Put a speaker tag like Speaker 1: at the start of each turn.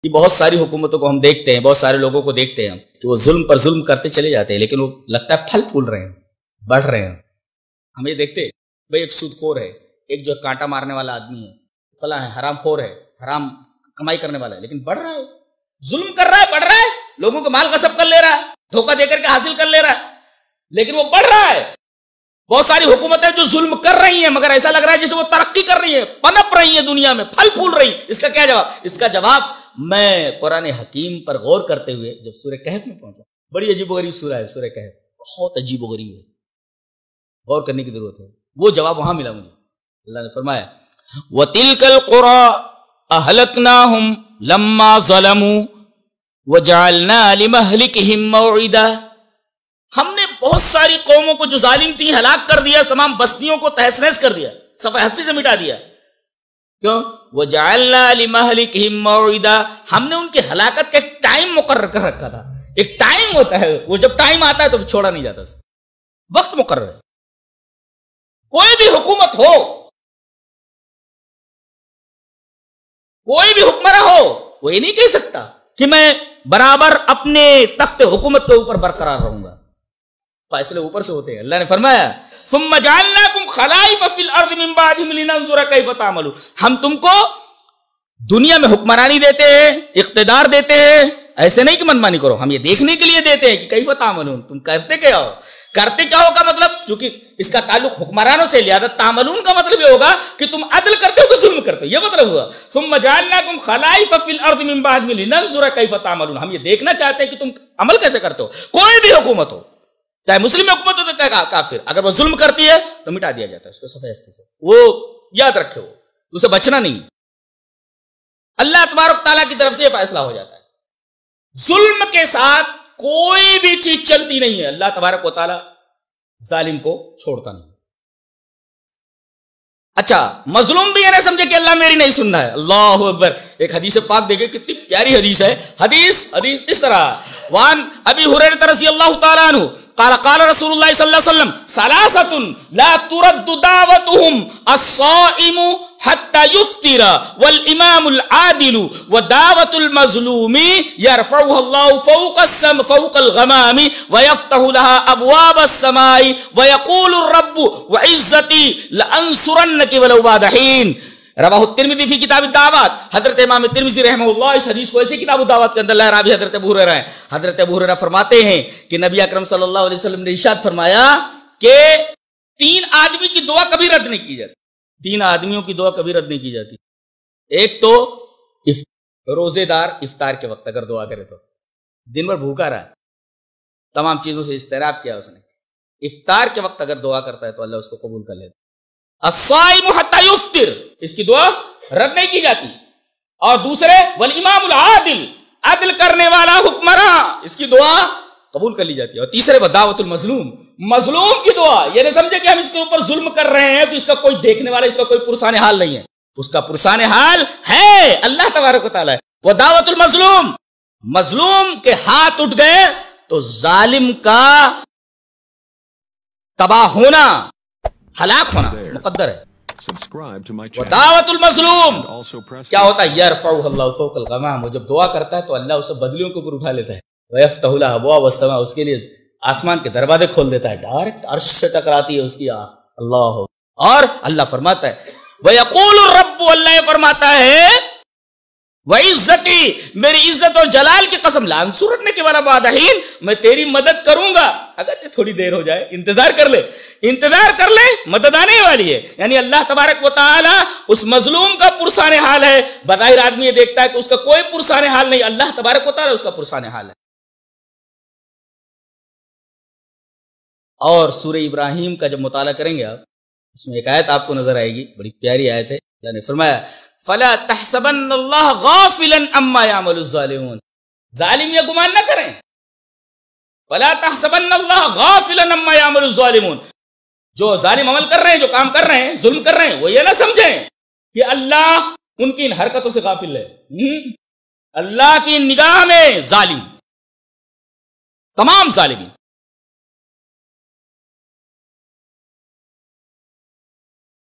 Speaker 1: کہ بہت ساری حکومتوں کو ہم دیکھتے ہیں، بہت سارے لوگوں کو دیکھتے ہیں کہ وہ ظلم پر ظلم کرتے چلے جاتے ہیں، لیکن وہ لگتا ہے پھل پھول رہے ہیں، بڑھ رہے ہیں. ہم یہ دیکھتے ہیں بھائی ایک سود خور ہے، ایک جو کانٹا مارنے والا آدمی ہے، فلاں ہے، حرام خور ہے، حرام کمائی کرنے والا ہے، لیکن بڑھ رہا ہے، ظلم کر رہا ہے، بڑھ رہا ہے، لوگوں کا مال غصب کر لے رہا ہے، دھوکہ دے کر کے حاصل کر لے رہا ہے، لیکن وہ بڑھ رہا ہے. بہت ساری حکومتیں جو ظلم کر رہی ہیں مگر ایسا لگ رہا ہے جیسے وہ ترقی کر رہی ہیں، پنپ رہی ہیں دنیا میں، پھل پھول رہی ہیں. اس کا کیا جواب؟ اس کا جواب میں قرآن حکیم پر غور کرتے ہوئے جب سورہ کہف میں پہنچا، بڑی عجیب و غریب سورہ ہے سورہ کہف، بہت عجیب و غریب ہے، غور کرنے کی ضرورت ہے. وہ جواب وہاں ملا مجھے. اللہ نے فرمایا وَتِلْكَ الْقُرَىٰ أَهْلَكْنَاهُمْ لَمَّا ظَلَمُوا وَجَعَلْنَا لِمَهْلِكِهِمْ مَوْعِدًا. ہم نے بہت ساری قوموں کو جو ظالم تھی ہلاک کر دیا، تمام بستیوں کو تہس نہس کر دیا، صفحہ ہستی سے مٹا دیا. کیوں؟ وَجَعَلْنَا لِمَهْلِكِهِمْ مَوْعِدًا. ہم نے ان کی ہلاکت کا ایک ٹائم مقرر کر رکھا تھا. ایک ٹائم ہوتا ہے، وہ جب ٹائم آتا ہے تو چھوڑا نہیں جاتا، وقت مقرر ہے. کوئی بھی حکومت ہو، کوئی بھی حکمراں ہو، وہ یہ نہیں کہہ سکتا کہ میں برابر اپنے تخت حکومت کے اوپر برقرار رہوں گا. فیصلے اوپر سے ہوتے ہیں. اللہ نے فرمایا ثم جعلناکم خلائف فی الارض من بعدہم لننظر کیف تعملون. ہم تم کو دنیا میں حکمرانی دیتے ہیں، اقتدار دیتے ہیں، ایسے نہیں کہ منمانی کرو، ہم یہ دیکھنے کے لیے دیتے ہیں کہ کیف تعملون، تم کرتے کیا ہو، کرتے کیا ہوگا. مطلب کیونکہ اس کا تعلق حکمرانوں سے، لہذا تعملون کا مطلب یہ ہوگا کہ تم عدل کرتے ہو کہ ظلم کرتے ہو، یہ مطلب ہوا. ثم جعلناکم خلائف فی الارض من بعدہم لننظر کیف تعملون. ہم یہ دیکھنا چاہتے ہیں کہ تم عمل کیسے کرتے ہو. کوئی بھی حکومت ہو، چاہے مسلم حکومت ہو تو چاہے کافر، اگر وہ ظلم کرتی ہے تو مٹا دیا جاتا ہے اس کو صفحہ ہستی سے. وہ یاد رکھے، وہ اسے بچنا نہیں. اللہ تبارک تعالیٰ کی طرف سے یہ فیصلہ ہو جاتا ہے. ظلم کے ساتھ کوئی بھی چیز چلتی نہیں ہے. اللہ تبارک و تعالیٰ ظالم کو چھوڑتا نہیں. اچھا، مظلوم بھی یہ نہ سمجھے کہ اللہ میری نہیں سننا ہے. اللہ اکبر. ایک حدیث پاک دیکھیں کتنی پیاری حدیث ہے. حدیث اس طرح وان ابی ہریرہ رضی اللہ تعالیٰ عنہ قال قال رسول اللہ صلی اللہ علیہ وسلم ثلاثة لا ترد دعوتهم الصائم حتى يفطر والامام العادل ودعوة المظلوم يرفعها الله فوق الغمام ويفتح لها ابواب السماء ويقول الرب وعزتي لانصرنك ولو بعد حين. رواہ الترمذی فی کتاب الدعوات. حضرت امام ترمذی رحمہ اللہ اس حدیث کو ایسے کتاب الدعوات کے اندر لائے. راوی حضرت ابو ہریرہ ہیں. حضرت ابو ہریرہ فرماتے ہیں کہ نبی اکرم صلی اللہ علیہ وسلم نے ارشاد فرمایا کہ 3 آدمی کی دعا کبھی رد نہیں کی جاتی. 3 آدمیوں کی دعا کبھی رد نہیں کی جاتی. ایک تو روزے دار افطار کے وقت اگر دعا کرے تو دن بھر بھوکا رہا ہے، تمام چیزوں سے استعراض کیا اس نے، افطار کے وقت اگر دعا کرتا ہے تو اللہ اس کو قبول کر لیتا. الصائم حتی یفطر، اس کی دعا رد نہیں کی جاتی. اور دوسرے والامام العادل، عدل کرنے والا حکمراں، اس کی دعا قبول کر لی جاتی ہے. اور تیسرے ودعوت المظلوم، مظلوم کی دعا. یہ نہیں سمجھے کہ ہم اس کے اوپر ظلم کر رہے ہیں تو اس کا کوئی دیکھنے والا، اس کا کوئی پرسان حال نہیں ہے. اس کا پرسان حال ہے اللہ تبارک و تعالیٰ. ودعوت المظلوم، مظلوم کے ہاتھ اٹھ گئے تو ظالم کا تباہ ہونا، ہلاک ہونا مقدر ہے. ودعوت المظلوم کیا ہوتا ہے؟ یرفعہ اللہ فوق الغمام. وہ جب دعا کرتا ہے تو اللہ اسے بدلیوں کے اوپر اٹھا لیتا ہے. ویفتح لہ ابواب السماء، اس کے لیے آسمان کے دروازے کھول دیتا ہے، ڈائریکٹ عرش سے ٹکراتی ہے اس کی آنکھ. اللہ. اور اللہ فرماتا ہے ویقول الرب، اللہ یہ فرماتا ہے وعزتی، میری عزت اور جلال کی قسم، لانصرنک ولا بعد حین، میں تیری مدد کروں گا اگرچہ تھوڑی دیر ہو جائے. انتظار کر لے، انتظار کر لے، مدد آنے والی ہے. یعنی اللہ تبارک و تعالی اس مظلوم کا پرسان حال ہے. بظاہر آدمی یہ دیکھتا ہے کہ اس کا کوئی پرسان حال نہیں، اللہ تبارک و تعالی اس کا پرسان حال ہے. اور سورہ ابراہیم کا جب مطالعہ کریں گے آپ، اس میں ایک آیت آپ کو نظر آئے گی، بڑی پیاری آیت ہے. اللہ نے فرمایا فلا تحسبن اللہ غافلا عما يعمل الظالمون، ظالم یہ گمان نہ کریں. فلا تحسبن اللہ غافلا عما يعمل الظالمون، جو ظالم عمل کر رہے ہیں، جو کام کر رہے ہیں، ظلم کر رہے ہیں، وہ یہ نہ سمجھیں کہ اللہ ان کی ان حرکتوں سے غافل ہے. اللہ کی نگاہ میں ظالم، تمام ظالمین